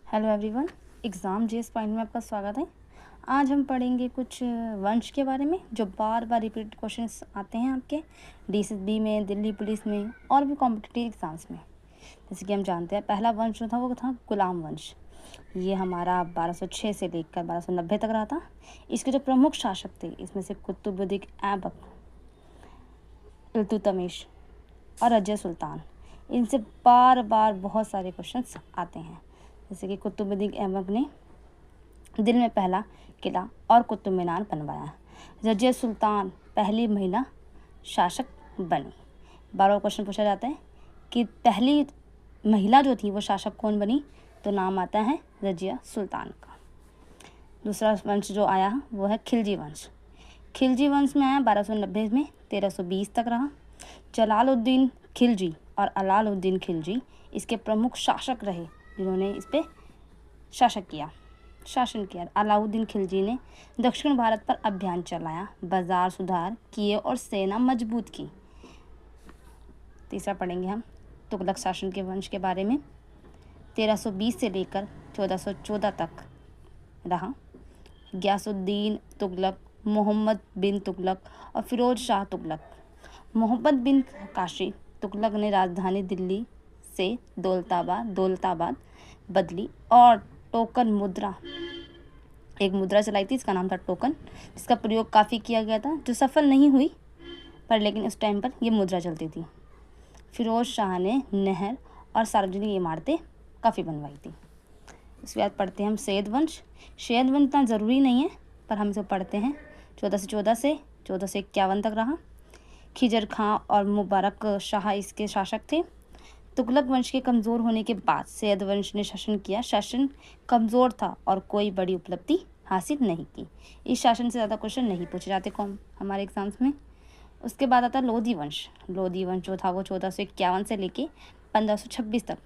Hello everyone, exam GS point में आपका स्वागत है। आज हम पढ़ेंगे कुछ वंश के बारे में जो बार बार रिपीट क्वेश्चंस आते हैं आपके डीएसएसबी में, दिल्ली पुलिस में और भी कॉम्पिटिटिव एग्ज़ाम्स में। जैसे कि हम जानते हैं पहला वंश जो था वो था गुलाम वंश। ये हमारा 1206 से लेकर 1290 तक रहा था। इसके जो प्रमुख शासक थे इसमें से कुतुबुद्दीन ऐबक, इल्तुतमिश और रजिया सुल्तान। इनसे बार बार बहुत सारे क्वेश्चंस आते हैं। जैसे कि कुतुबुद्दीन ऐबक ने दिल्ली में पहला किला और कुतुब मीनार बनवाया। रजिया सुल्तान पहली महिला शासक बनी। बार बार क्वेश्चन पूछा जाता है कि पहली महिला जो थी वो शासक कौन बनी, तो नाम आता है रजिया सुल्तान का। दूसरा वंश जो आया वो है खिलजी वंश। खिलजी वंश में आया 1290 में, 1320 तक रहा। जलालुद्दीन खिलजी और अलाउद्दीन खिलजी इसके प्रमुख शासक रहे जिन्होंने इस पर शासन किया। अलाउद्दीन खिलजी ने दक्षिण भारत पर अभियान चलाया, बाजार सुधार किए और सेना मजबूत की। तीसरा पढ़ेंगे हम तुगलक शासन के वंश के बारे में। 1320 से लेकर 1414 तक रहा। गयासुद्दीन तुगलक, मोहम्मद बिन तुगलक और फिरोज शाह तुगलक। मोहम्मद बिन काशी तुगलक ने राजधानी दिल्ली से दौलताबाद बदली और टोकन मुद्रा, एक मुद्रा चलाई थी, इसका नाम था टोकन, जिसका प्रयोग काफ़ी किया गया था, जो सफल नहीं हुई पर लेकिन उस टाइम पर ये मुद्रा चलती थी। फिरोज शाह ने नहर और सार्वजनिक इमारतें काफ़ी बनवाई थी। उसके बाद पढ़ते हैं हम सैयद वंश। सैयद वंश इतना ज़रूरी नहीं है पर हम इसे पढ़ते हैं। 14 से 51 तक रहा। खिजर खां और मुबारक शाह इसके शासक थे। तुगलक वंश के कमज़ोर होने के बाद सैयद वंश ने शासन किया। शासन कमज़ोर था और कोई बड़ी उपलब्धि हासिल नहीं की। इस शासन से ज़्यादा क्वेश्चन नहीं पूछे जाते हमारे एग्जाम्स में। उसके बाद आता लोधी वंश। लोधी वंश जो था वो 1451 से लेके 1526 तक।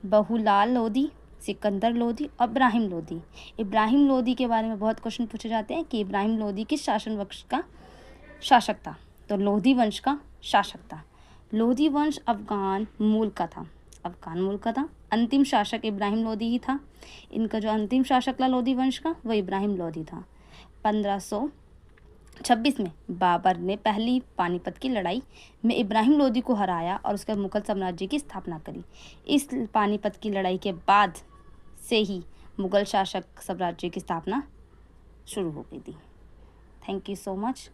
बहुलाल लोधी, सिकंदर लोधी और इब्राहिम लोधी। इब्राहिम लोधी के बारे में बहुत क्वेश्चन पूछे जाते हैं कि इब्राहिम लोधी किस शासन वंश का शासक था, तो लोधी वंश का शासक था। लोधी वंश अफगान मूल का था। अंतिम शासक इब्राहिम लोधी ही था। इनका जो अंतिम शासक था लोधी वंश का वो इब्राहिम लोधी था। 1526 में बाबर ने पहली पानीपत की लड़ाई में इब्राहिम लोधी को हराया और उसके मुगल साम्राज्य की स्थापना करी। इस पानीपत की लड़ाई के बाद से ही मुगल शासक साम्राज्य की स्थापना शुरू हो गई थी। Thank you so much.